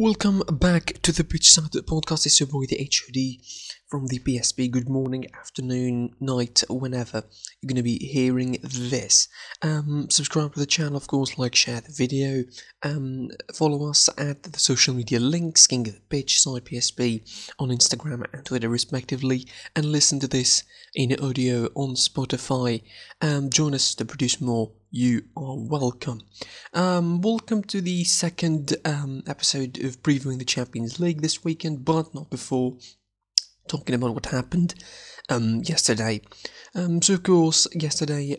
Welcome back to the Beachside Podcast. It's your boy, the HOD from the PSP. Good morning, afternoon, night, whenever you're going to be hearing this. Subscribe to the channel, of course, like, share the video. Follow us at the social media links, King of the Beachside PSP on Instagram and Twitter, respectively. And listen to this in audio on Spotify. Join us to produce more. You are welcome. Welcome to the second episode of previewing the Champions League this weekend, but not before talking about what happened yesterday. So of course, yesterday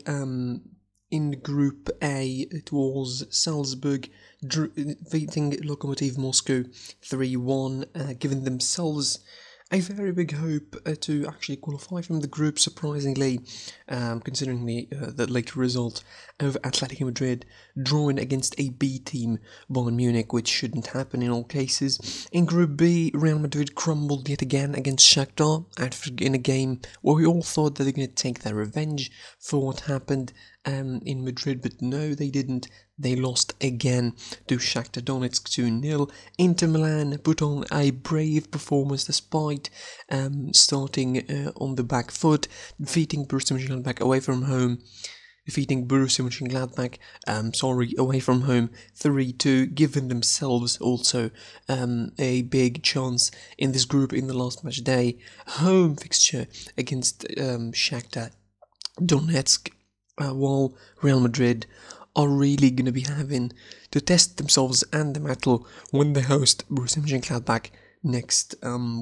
in Group A, it was Salzburg defeating Lokomotiv Moscow 3-1, giving themselves a very big hope to actually qualify from the group, surprisingly, considering the later result of Atletico Madrid drawing against a B team, Bayern Munich, which shouldn't happen in all cases. In Group B, Real Madrid crumbled yet again against Shakhtar in a game where we all thought that they're going to take their revenge for what happened in Madrid, but no, they didn't. They lost again to Shakhtar Donetsk 2-0. Inter Milan put on a brave performance despite starting on the back foot, defeating Borussia Mönchengladbach away from home. Away from home 3-2, giving themselves also a big chance in this group in the last match day. Home fixture against Shakhtar Donetsk, while Real Madrid are really going to be having to test themselves and the mettle when they host Borussia Mönchengladbach next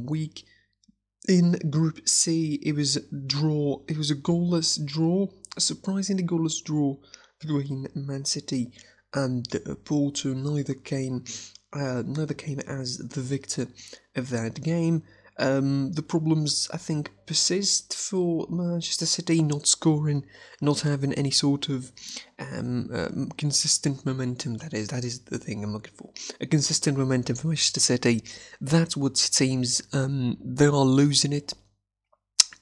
week. In Group C, it was a draw. It was a goalless draw, a surprisingly goalless draw between Man City and Porto. Neither came as the victor of that game. The problems, I think, persist for Manchester City, not scoring, not having any sort of consistent momentum. That is the thing I'm looking for. A consistent momentum for Manchester City. That's what it seems. They are losing it,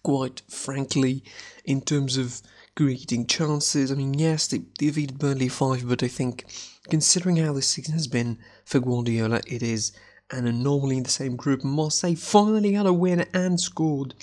quite frankly, in terms of creating chances. I mean, yes, they defeated Burnley 5, but I think, considering how this season has been for Guardiola, it is an anomaly in the same group. Marseille finally got a win and scored,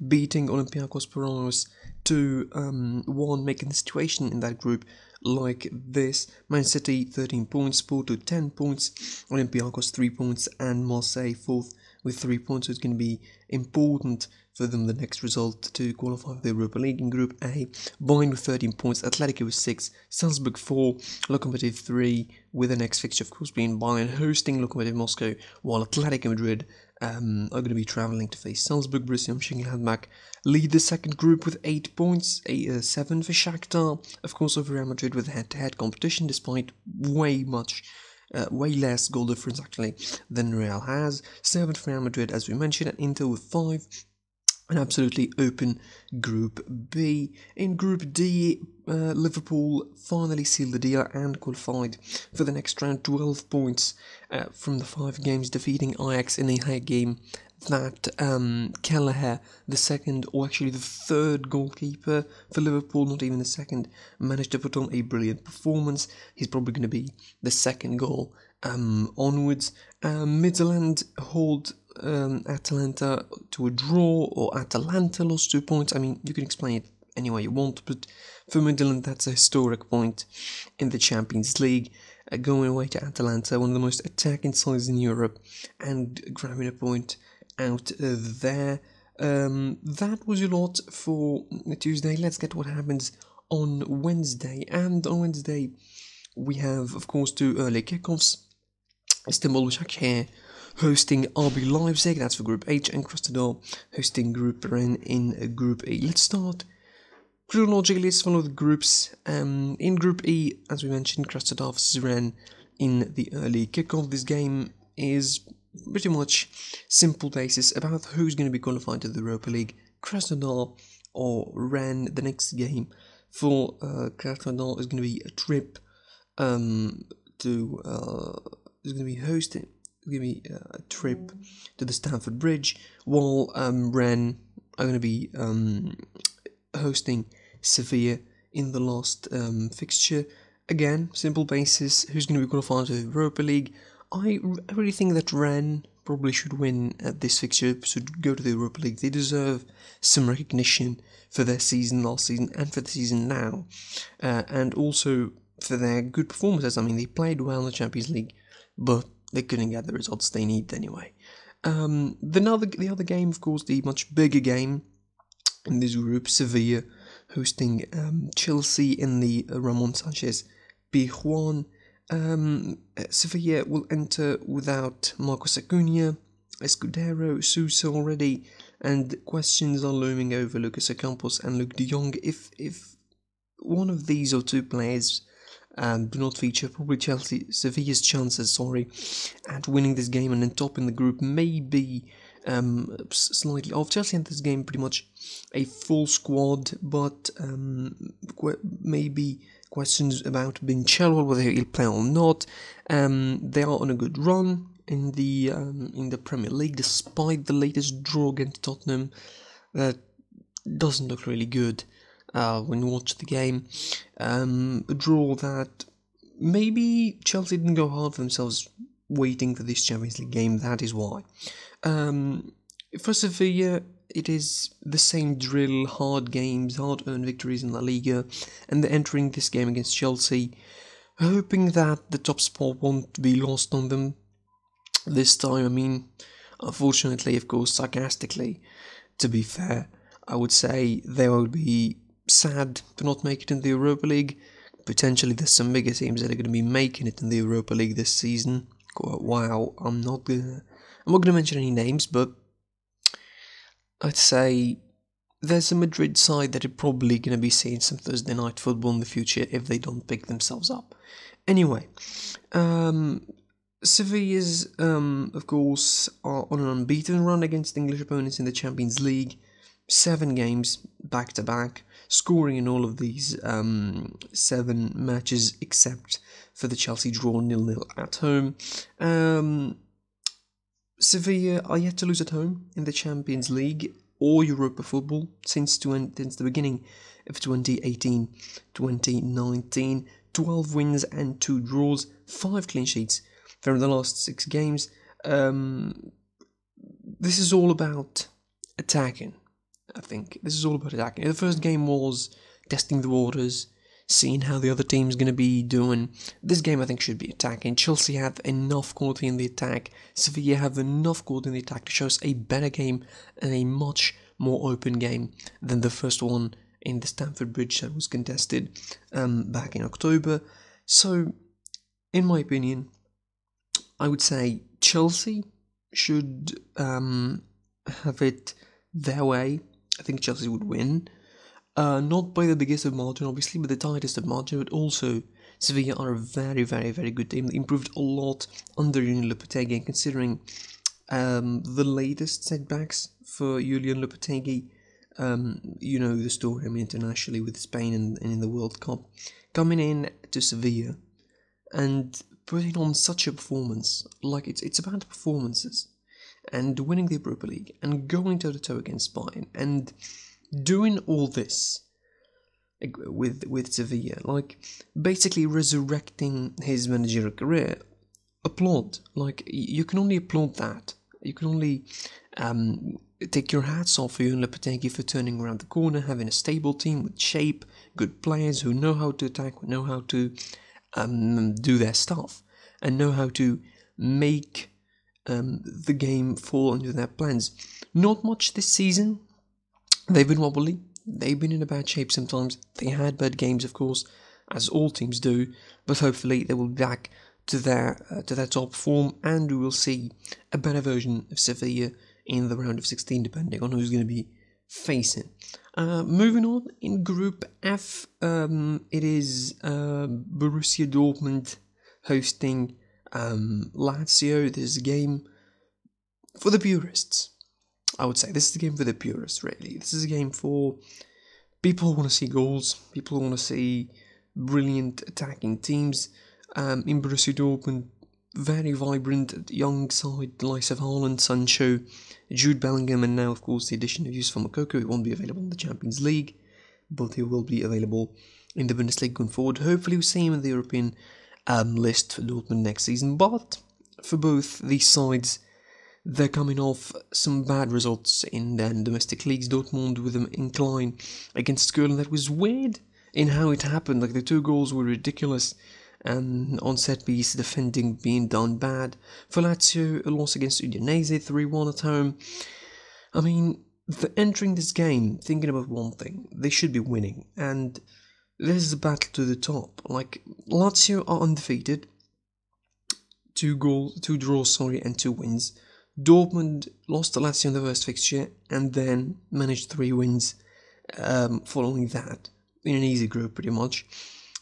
beating Olympiacos Piraeus 2-1, making the situation in that group like this. Man City 13 points, Porto 10 points, Olympiacos 3 points, and Marseille 4th with 3 points. So it's going to be important for them, the next result, to qualify for the Europa League. In Group A, Bayern with 13 points, Atletico with 6, Salzburg 4, Lokomotiv 3, with the next fixture, of course, being Bayern hosting Lokomotiv Moscow, while Atletico Madrid are going to be travelling to face Salzburg. Borussia Mönchengladbach lead the second group with 8 points, 7 for Shakhtar, of course, over Real Madrid with head-to-head competition, despite way less goal difference, actually, than Real has. 7 for Real Madrid, as we mentioned, and Inter with 5. An absolutely open Group B. In Group D, Liverpool finally sealed the deal and qualified for the next round. 12 points from the 5 games, defeating Ajax in a game that Kelleher, the second, or actually the third goalkeeper for Liverpool, not even the second, managed to put on a brilliant performance. He's probably going to be the second goal onwards. Midtjylland hold Atalanta to a draw, or Atalanta lost 2 points. I mean, you can explain it any way you want, but for Midtjylland, that's a historic point in the Champions League, going away to Atalanta, one of the most attacking sides in Europe, and grabbing a point out of there. That was a lot for Tuesday. Let's get what happens on Wednesday. And on Wednesday, we have, of course, 2 early kickoffs. Istanbul Başakşehir hosting RB Leipzig, that's for Group H, and Krasnodar hosting Group Ren in Group E. Let's start chronologically. Let's follow the groups. In Group E, as we mentioned, Krasnodar vs Ren in the early kickoff. This game is pretty much simple basis about who's going to be qualified to the Europa League, Krasnodar or Ren. The next game for Krasnodar is going to be a trip is going to be hosting. Give me a trip to the Stamford Bridge, while Ren are going to be hosting Sevilla in the last fixture. Again, simple basis, who's going to be qualified to the Europa League? I really think that Rennes probably should win at this fixture, should go to the Europa League. They deserve some recognition for their season last season and for the season now, and also for their good performances. I mean, they played well in the Champions League, but they couldn't get the results they need anyway. The other game, of course, the much bigger game in this group, Sevilla hosting Chelsea in the Ramon Sanchez Pizjuan. Sevilla will enter without Marcos Acuna, Escudero, Sousa already, and questions are looming over Lucas Ocampos and Luke de Jong. If one of these or two players do not feature, probably Sevilla's chances, at winning this game and then topping the group may be slightly off. Chelsea entered this game pretty much a full squad, but maybe questions about Ben Chilwell, whether he'll play or not. They are on a good run in the Premier League, despite the latest draw against Tottenham. That doesn't look really good when you watch the game. A draw that maybe Chelsea didn't go hard for themselves waiting for this Champions League game. That is why. For Sevilla, it is the same drill, hard games, hard-earned victories in La Liga, and they're entering this game against Chelsea, hoping that the top spot won't be lost on them this time. I mean, unfortunately, of course, sarcastically, to be fair, I would say they would be sad to not make it in the Europa League. Potentially, there's some bigger teams that are going to be making it in the Europa League this season. Wow, I'm not gonna mention any names, but I'd say there's a Madrid side that are probably going to be seeing some Thursday night football in the future if they don't pick themselves up. Anyway, Sevilla's, of course, are on an unbeaten run against English opponents in the Champions League. 7 games back-to-back, scoring in all of these 7 matches except for the Chelsea draw 0-0 at home. Sevilla are yet to lose at home in the Champions League or Europa football since the beginning of 2018-2019. 12 wins and 2 draws, 5 clean sheets from the last 6 games. This is all about attacking, I think. This is all about attacking. The first game was testing the waters, seeing how the other team's going to be doing. This game, I think, should be attacking. Chelsea have enough quality in the attack. Sevilla have enough quality in the attack to show us a better game and a much more open game than the first one in the Stamford Bridge that was contested back in October. So, in my opinion, I would say Chelsea should have it their way. I think Chelsea would win. Not by the biggest of margin, obviously, but the tightest of margin, but also Sevilla are a very, very, very good team. They improved a lot under Julian Lopetegui, and considering the latest setbacks for Julian Lopetegui, you know the story, I mean, internationally with Spain and in the World Cup, coming in to Sevilla and putting on such a performance, like it's about performances, and winning the Europa League, and going toe-to-toe against Bayern, and doing all this with Sevilla, like basically resurrecting his managerial career. Applaud. Like, you can only applaud that. You can only take your hats off for you and Lopetegui for turning around the corner, having a stable team with shape, good players who know how to attack, who know how to do their stuff, and know how to make the game fall into their plans. Not much this season. They've been wobbly, they've been in a bad shape sometimes, they had bad games, of course, as all teams do, but hopefully they will be back to their top form, and we will see a better version of Sevilla in the round of 16, depending on who's going to be facing. Moving on, in Group F, it is Borussia Dortmund hosting Lazio. This is a game for the purists. I would say this is a game for the purists, really. This is a game for people who want to see goals, people who want to see brilliant attacking teams. In Borussia Dortmund, very vibrant young side, the likes of Haaland, Sancho, Jude Bellingham, and now, of course, the addition of Yusuf Moukoko. It won't be available in the Champions League, but he will be available in the Bundesliga going forward. Hopefully, we'll see him in the European list for Dortmund next season, but for both these sides, they're coming off some bad results in their domestic leagues. Dortmund with an incline against Köln that was weird in how it happened. Like the 2 goals were ridiculous, and on set piece defending being done bad. For Lazio, a loss against Udinese 3-1 at home. I mean, entering this game thinking about one thing: they should be winning, and this is a battle to the top. Like Lazio are undefeated, 2 draws, and 2 wins. Dortmund lost to Lazio in the first fixture and then managed 3 wins following that in an easy group pretty much.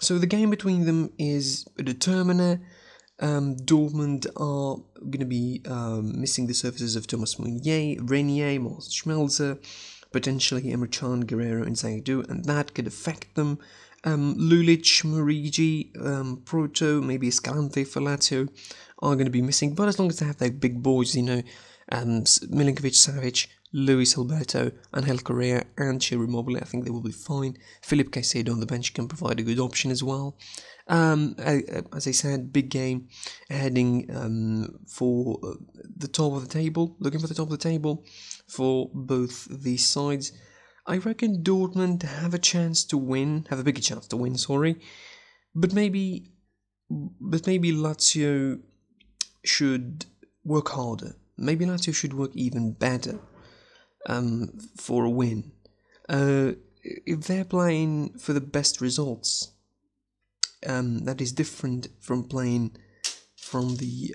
So the game between them is a determiner. Dortmund are going to be missing the services of Thomas Meunier, Renier, Marcel Schmelzer, potentially Emre Can, Guerrero and Zaidou, and that could affect them. Lulic, Murigi, Proto, maybe Escalante for Lazio are going to be missing, but as long as they have their big boys, Milinkovic, Savic, Luis Alberto, Angel Correa and Ciro Immobile, I think they will be fine. Philip Caicedo on the bench can provide a good option as well. As I said, big game, heading for the top of the table, looking for the top of the table for both these sides. I reckon Dortmund have a bigger chance to win, but maybe Lazio should work harder. Maybe Lazio should work even better for a win. If they're playing for the best results, that is different from playing from the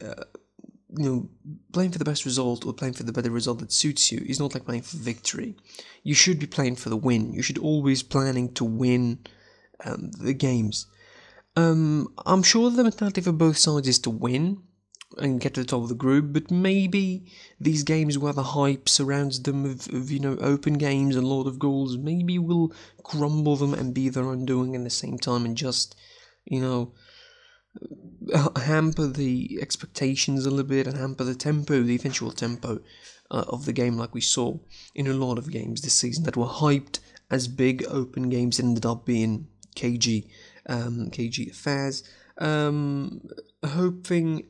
playing for the best result or playing for the better result that suits you is not like playing for victory. You should be playing for the win. You should always planning to win the games. I'm sure the mentality for both sides is to win and get to the top of the group, but maybe these games where the hype surrounds them of open games and a lot of goals, maybe will crumble them and be their undoing at the same time, and just hamper the expectations a little bit and hamper the eventual tempo of the game, like we saw in a lot of games this season that were hyped as big open games and ended up being cagey affairs. Hoping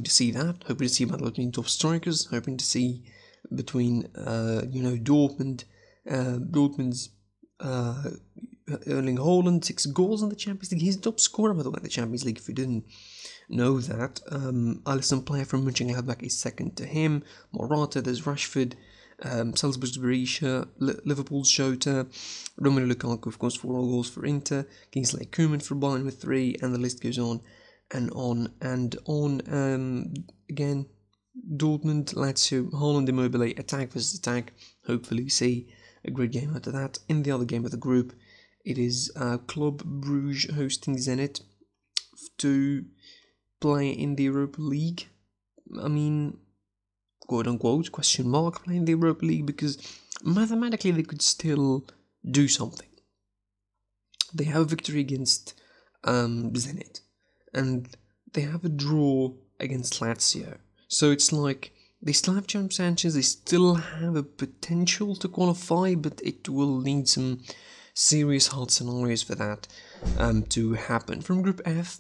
to see that. Hoping to see battle between top strikers. Hoping to see between Dortmund's Erling Haaland, 6 goals in the Champions League. He's the top scorer, by the way, in the Champions League, if you didn't know that. Alisson Player from Mönchengladbach is second to him. Morata, there's Rashford, Salzburg's Berisha, Liverpool's Jota, Romelu Lukaku, of course, 4 goals for Inter, Kingsley Coman for Bayern with 3, and the list goes on and on and on. Again, Dortmund, Lazio, Haaland, Immobile, attack versus attack. Hopefully see a great game out of that. In the other game of the group, it is Club Brugge hosting Zenit to play in the Europa League. I mean, quote-unquote, question mark, playing the Europa League, because mathematically they could still do something. They have a victory against Zenit, and they have a draw against Lazio. So it's like, they still have chances, they still have a potential to qualify, but it will need some serious hard scenarios for that to happen. From Group F,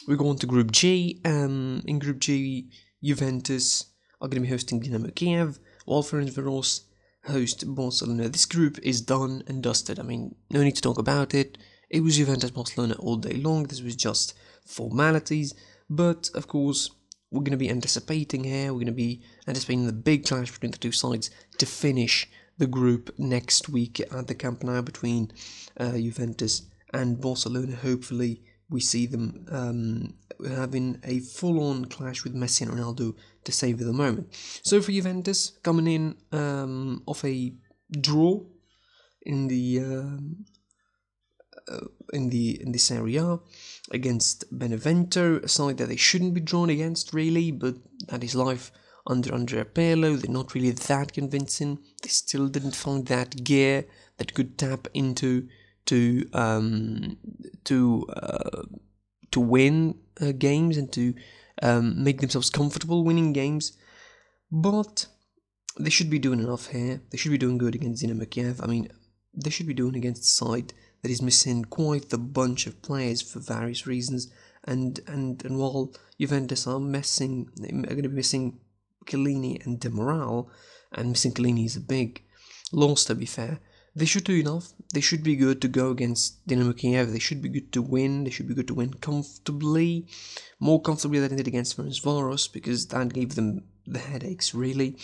we go on to Group G. In Group G, Juventus are going to be hosting Dynamo Kiev, while Ferencváros host Barcelona. This group is done and dusted. I mean, no need to talk about it. It was Juventus-Barcelona all day long. This was just formalities. But, of course, we're going to be anticipating here. We're going to be anticipating the big clash between the two sides to finish the group next week at the Camp Nou between Juventus and Barcelona. Hopefully, we see them having a full-on clash with Messi and Ronaldo to savour the moment. So for Juventus, coming in off a draw in the Serie A against Benevento, a side that they shouldn't be drawn against really, but that is life under Andrea Pirlo. They're not really that convincing. They still didn't find that gear that could tap into to win games and to make themselves comfortable winning games. But they should be doing enough here. They should be doing good against Dynamo Kiev. I mean, they should be doing against a side that is missing quite a bunch of players for various reasons. and while Juventus are going to be missing Chiellini and Demiral, and missing Chiellini is a big loss, to be fair. They should do enough. They should be good to go against Dynamo Kiev. They should be good to win. They should be good to win comfortably, more comfortably than they did against Ferencvaros, because that gave them the headaches, really.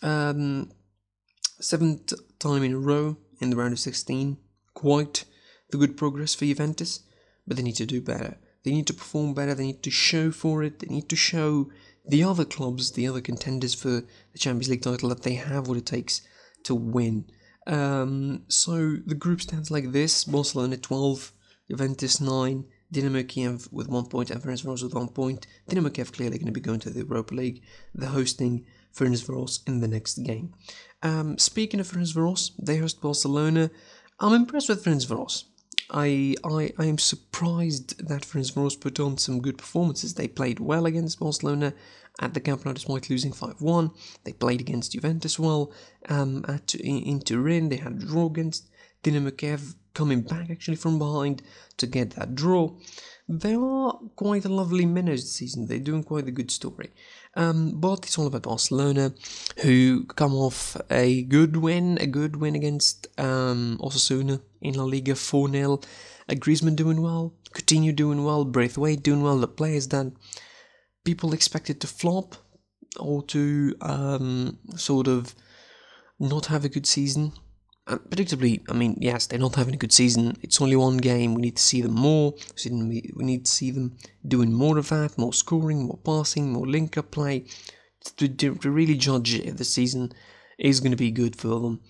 7th time in a row in the round of 16. Quite the good progress for Juventus, but they need to do better. They need to perform better. They need to show for it. They need to show the other clubs, the other contenders for the Champions League title, that they have what it takes to win. So the group stands like this: Barcelona 12, Juventus 9, Dynamo Kiev with 1 point, and Ferencvaros with 1 point. Dynamo Kiev clearly going to be going to the Europa League. They're hosting Ferencvaros in the next game. Speaking of Ferencvaros, they host Barcelona. I'm impressed with Ferencvaros. I am surprised that Ferencvaros put on some good performances. They played well against Barcelona at the Camp Nou despite losing 5-1. They played against Juventus well in Turin. They had a draw against Dynamo Kiev, coming back actually from behind to get that draw. They are quite a lovely minnows this season. They're doing quite a good story. But it's all about Barcelona, who come off a good win against Osasuna in La Liga 4-0. Griezmann doing well, Coutinho doing well, Braithwaite doing well, the players that people expected to flop or to sort of not have a good season. Predictably, I mean, yes, they're not having a good season. It's only one game. We need to see them more. We need to see them doing more of that, more scoring, more passing, more link-up play, to really judge if the season is going to be good for them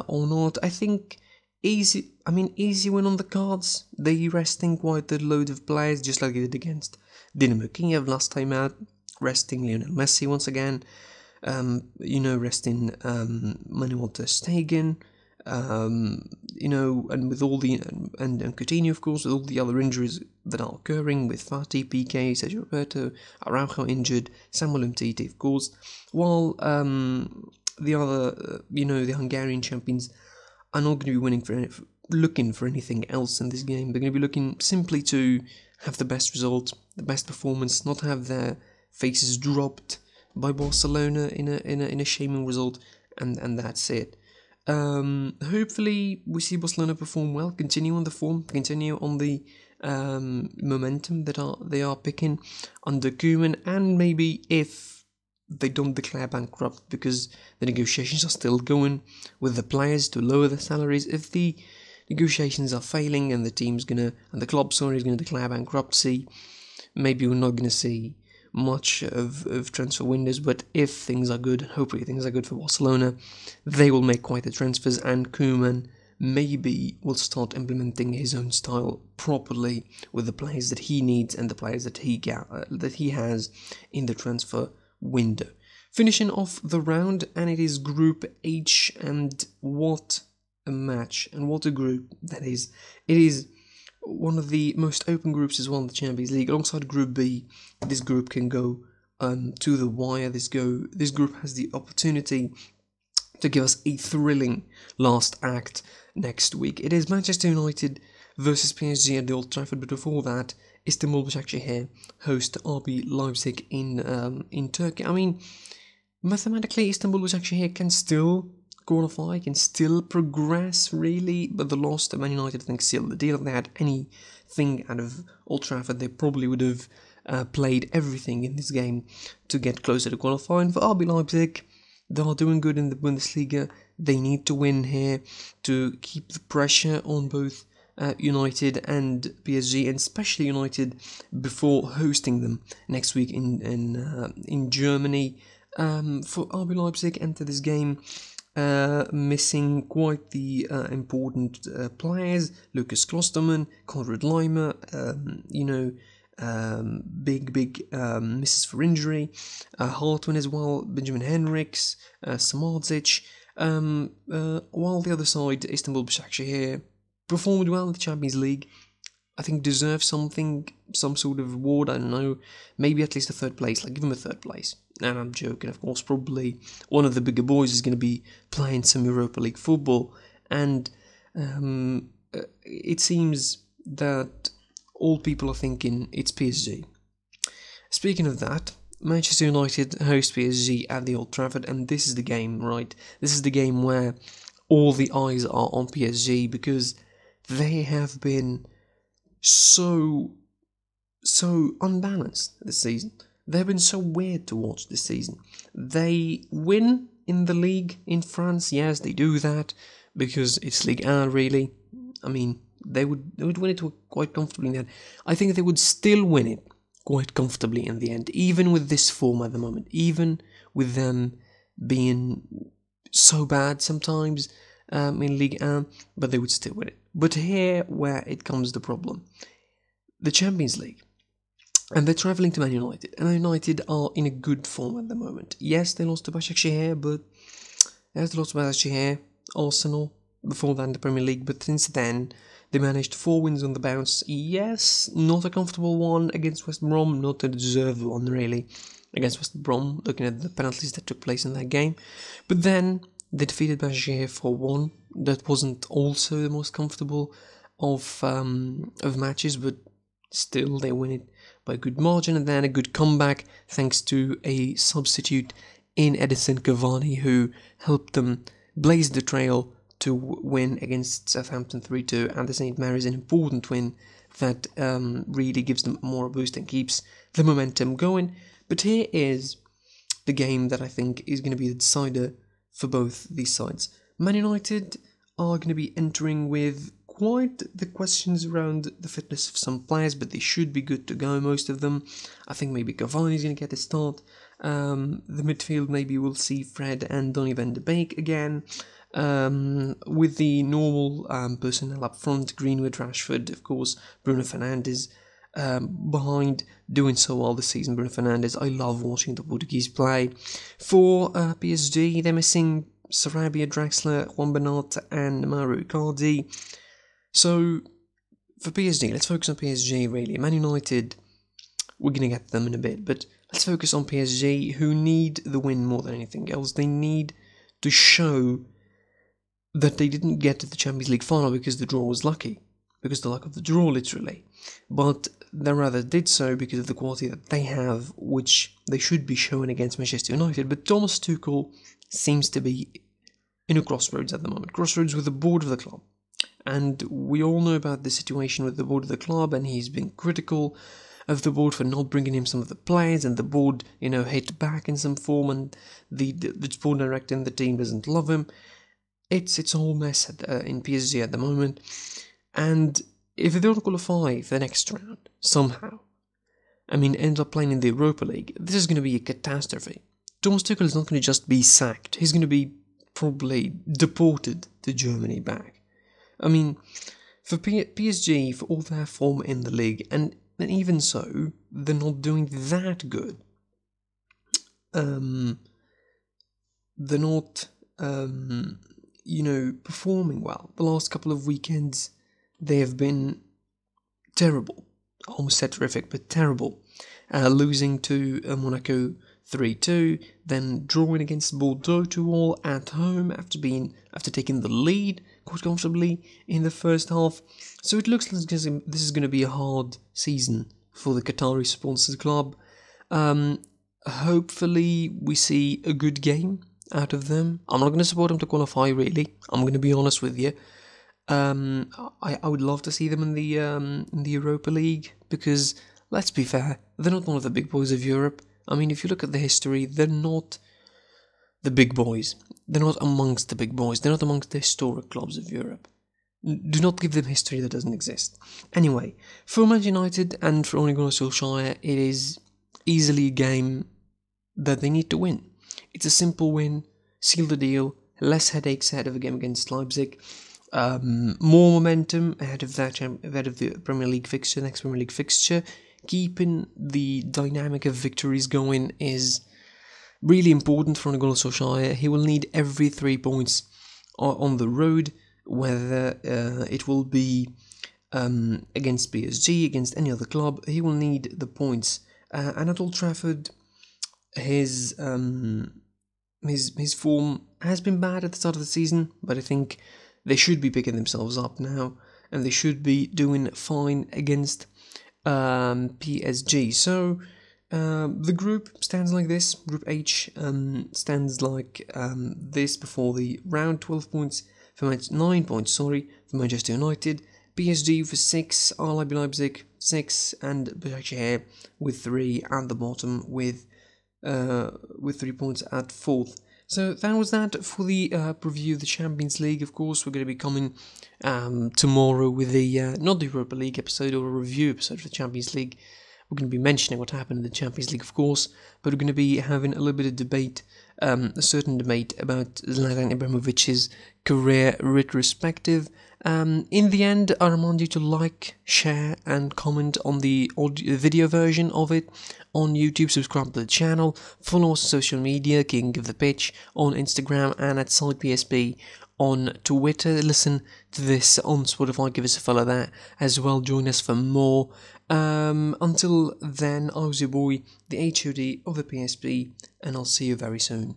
or not. I think easy win on the cards. They resting quite a load of players, just like they did against Dynamo Kiev last time out, resting Lionel Messi once again, resting Manuel ter Stegen, and with all the and Coutinho, of course, with all the other injuries that are occurring, with Fati, Piqué, Sergio Roberto, Araujo injured, Samuel Umtiti, of course, while the other, the Hungarian champions are not going to be looking for anything else in this game. They're going to be looking simply to have the best result, the best performance, not have their faces dropped by Barcelona in a shaming result, and that's it. Hopefully we see Barcelona perform well, continue on the form, continue on the momentum that they are picking under Koeman, and maybe if they don't declare bankrupt, because the negotiations are still going with the players to lower the salaries. If the negotiations are failing and the club is going to declare bankruptcy, maybe we're not going to see much of transfer windows. But if things are good, hopefully things are good for Barcelona, they will make quite the transfers, and Koeman maybe will start implementing his own style properly with the players that he needs and the players that he has in the transfer window. Finishing off the round, and it is Group H, and what a match and what a group that is. It is one of the most open groups as well in the Champions League. Alongside Group B, this group can go to the wire. This group has the opportunity to give us a thrilling last act next week. It is Manchester United versus PSG at the Old Trafford, but before that, Istanbul Başakşehir host RB Leipzig in Turkey. I mean, mathematically, Istanbul Başakşehir can still qualify, can still progress, really, but the loss to Man United, I think, sealed the deal. If they had anything out of Old Trafford, they probably would have played everything in this game to get closer to qualifying. For RB Leipzig, they are doing good in the Bundesliga. They need to win here to keep the pressure on both United and PSG, and especially United, before hosting them next week in Germany. For RB Leipzig, enter this game missing quite the important players: Lucas Klostermann, Konrad Laimer, big misses for injury, Hartmann as well, Benjamin Henriks, Samardzic, while the other side, Istanbul Başakşehir, performed well in the Champions League. I think deserves something, some sort of reward, I don't know, maybe at least a third place, give them a third place. And I'm joking, of course, probably one of the bigger boys is going to be playing some Europa League football, and it seems that all people are thinking it's PSG. Speaking of that, Manchester United host PSG at the Old Trafford, and this is the game, right? This is the game where all the eyes are on PSG because they have been so unbalanced this season. They've been so weird to watch this season. They win in the league in France, yes, they do that because it's Ligue 1, really. I mean, they would win it quite comfortably in the end. I think they would still win it quite comfortably in the end, even with this form at the moment, even with them being so bad sometimes in Ligue 1, but they would still win it. But here where it comes the problem. The Champions League. And they're travelling to Man United, and Man United are in a good form at the moment. Yes, they lost to Başakşehir, but yes, they lost to Başakşehir, Arsenal, before that in the Premier League, but since then, they managed 4 wins on the bounce. Yes, not a comfortable one against West Brom, not a deserved one, really, against West Brom, looking at the penalties that took place in that game. But then, they defeated Başakşehir 4-1. That wasn't also the most comfortable of matches, but still, they win it by a good margin, and then a good comeback thanks to a substitute in Edinson Cavani who helped them blaze the trail to win against Southampton 3-2, and the St. Mary's an important win that really gives them more boost and keeps the momentum going. But here is the game that I think is going to be the decider for both these sides. Man United are going to be entering with quite the questions around the fitness of some players, but they should be good to go, most of them. I think maybe Cavani's going to get a start. The midfield, maybe we'll see Fred and Donny van de Beek again. With the normal personnel up front, Greenwood, Rashford, of course, Bruno Fernandes behind, doing so well this season. Bruno Fernandes, I love watching the Portuguese play. For PSG, they're missing Sarabia, Draxler, Juan Bernat and Mauro Icardi. So, for PSG, let's focus on PSG really. Man United, we're going to get them in a bit, but let's focus on PSG, who need the win more than anything else. They need to show that they didn't get to the Champions League final because the draw was lucky, because the luck of the draw, literally. But they rather did so because of the quality that they have, which they should be showing against Manchester United. But Thomas Tuchel seems to be in a crossroads at the moment, crossroads with the board of the club. And we all know about the situation with the board of the club, and he's been critical of the board for not bringing him some of the players, and the board, hit back in some form, and the sport director and the team doesn't love him. It's a whole mess in PSG at the moment, and if they don't qualify for the next round, somehow, end up playing in the Europa League, this is going to be a catastrophe. Thomas Tuchel is not going to just be sacked, he's going to be probably deported to Germany back. For PSG, for all their form in the league, and even so, they're not doing that good. They're not, performing well. The last couple of weekends, they have been terrible. I almost said terrific, but terrible. Losing to Monaco 3-2, then drawing against Bordeaux 2-2 at home after taking the lead quite comfortably in the first half. So it looks like this is going to be a hard season for the Qatari sponsored club. Hopefully we see a good game out of them. I'm not going to support them to qualify, really. I'm going to be honest with you. I would love to see them in the Europa League because, let's be fair, they're not one of the big boys of Europe. If you look at the history, they're not the big boys. They're not amongst the big boys. They're not amongst the historic clubs of Europe. Do not give them history that doesn't exist. Anyway, for Manchester United and for Ole Gunnar Solskjaer, it is easily a game that they need to win. It's a simple win, seal the deal, less headaches ahead of a game against Leipzig, more momentum ahead of the Premier League fixture, next Premier League fixture. Keeping the dynamic of victories going is really important for Ole Gunnar Solskjaer. He will need every 3 points on the road, whether it will be against PSG, against any other club. He will need the points. And at Old Trafford, his form has been bad at the start of the season, but I think they should be picking themselves up now, and they should be doing fine against PSG. So the group stands like this. Group H stands like this before the round. 12 points for 9 points. Sorry, for Manchester United. PSG for 6. RB Leipzig 6, and SOLSKJAER with 3 at the bottom with 3 points at 4th. So that was that for the preview of the Champions League. Of course, we're going to be coming tomorrow with the not the Europa League episode or a review episode for the Champions League. We're going to be mentioning what happened in the Champions League, of course, but we're going to be having a little bit of debate, a certain debate about Zlatan Ibrahimovic's career retrospective. In the end, I remind you to like, share, and comment on the video version of it on YouTube. Subscribe to the channel. Follow us on social media, King of the Pitch on Instagram and at SidePSP on Twitter. Listen to this on Spotify. Give us a follow there as well. Join us for more. Until then, I was your boy, the HOD of the PSP, and I'll see you very soon.